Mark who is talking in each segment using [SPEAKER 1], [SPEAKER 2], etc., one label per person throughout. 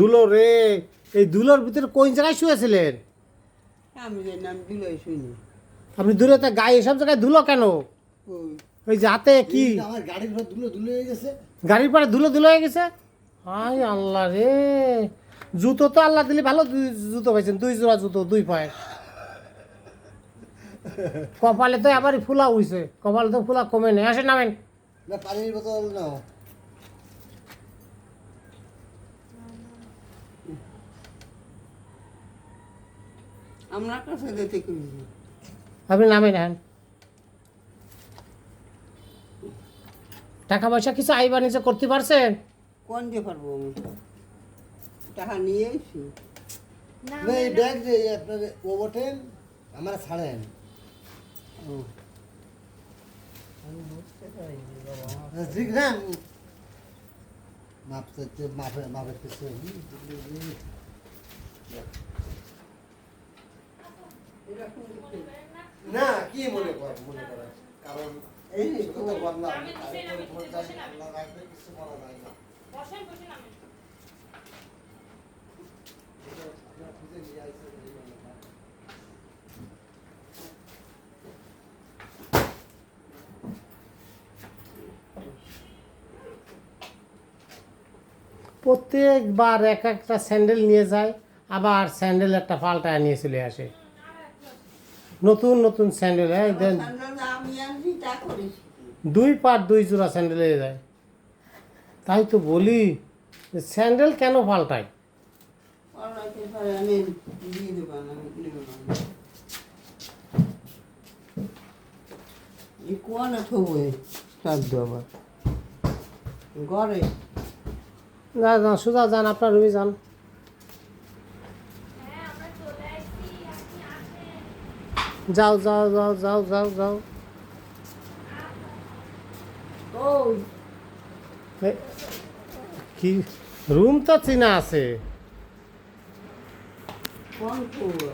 [SPEAKER 1] দুলো রে, এই দুলোর ভিতরে কোন জায়গায় শুয়েছিলেন?
[SPEAKER 2] আমি জানি আমি দুলোই শুনি।
[SPEAKER 1] আপনি দূরেতে গায়ে এসব জায়গায় ধুলো কেন? ওই যে হাতে কি
[SPEAKER 3] আমার গাড়ির ঘর ধুলো ধুলো হয়ে গেছে।
[SPEAKER 1] গাড়ির পরে ধুলো ধুলো হয়ে গেছে? হাই আল্লাহ রে, জুতো তো আল্লাহ দিলে ভালো জুতো পাইছেন, 2 জোড়া জুতো 2 পায়ে। কপালে তো আবার ফুলা হইছে, কপালে তো ফুলা কমে নেই। আসেন নামেন।
[SPEAKER 3] না পানির বোতল নাও।
[SPEAKER 2] আমরা কাছে যেতে করি
[SPEAKER 1] আপনি নামেন। হ্যাঁ, টাকা পয়সা কিছু আই বাণিজ্য করতে পারছেন?
[SPEAKER 2] কোন দিয়ে পারবো আমি টাকা নিয়ে এসি।
[SPEAKER 3] না এই ব্যাগ যে আপনার ওভারটেন আমরা ছাড়েন।
[SPEAKER 2] ও
[SPEAKER 3] ঠিক না মাপতে মাপের কিছু না কি মনে কর কারণ
[SPEAKER 2] এই
[SPEAKER 3] শুধু তো বললাম কিছু বলা যায় না।
[SPEAKER 1] প্রত্যেকবার এক একটা স্যান্ডেল নিয়ে যায়, আবার স্যান্ডেল একটা পাল্টায় নিয়ে চলে আসে। নতুন নতুন স্যান্ডেল,
[SPEAKER 2] আমি আনছি তা করেছি
[SPEAKER 1] 2 পার 2 জোড়া স্যান্ডেল হয়ে যায়। তাই তো বলি যে স্যান্ডেল কেন পাল্টায়?
[SPEAKER 2] আমি দিয়ে দেবো না আমি নেব না। এই কোয়ানা থবো সাধ্য আবার ঘরে
[SPEAKER 1] না সোজা যান, আপনার রুমে যান। যাও যাও যাও যাও যাও যাও।
[SPEAKER 2] ওই
[SPEAKER 1] কি রুম তো চিনা আছে।
[SPEAKER 2] কোন করবো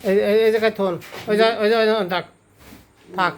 [SPEAKER 1] এই জায়গায় থন, ওই থাক থাক।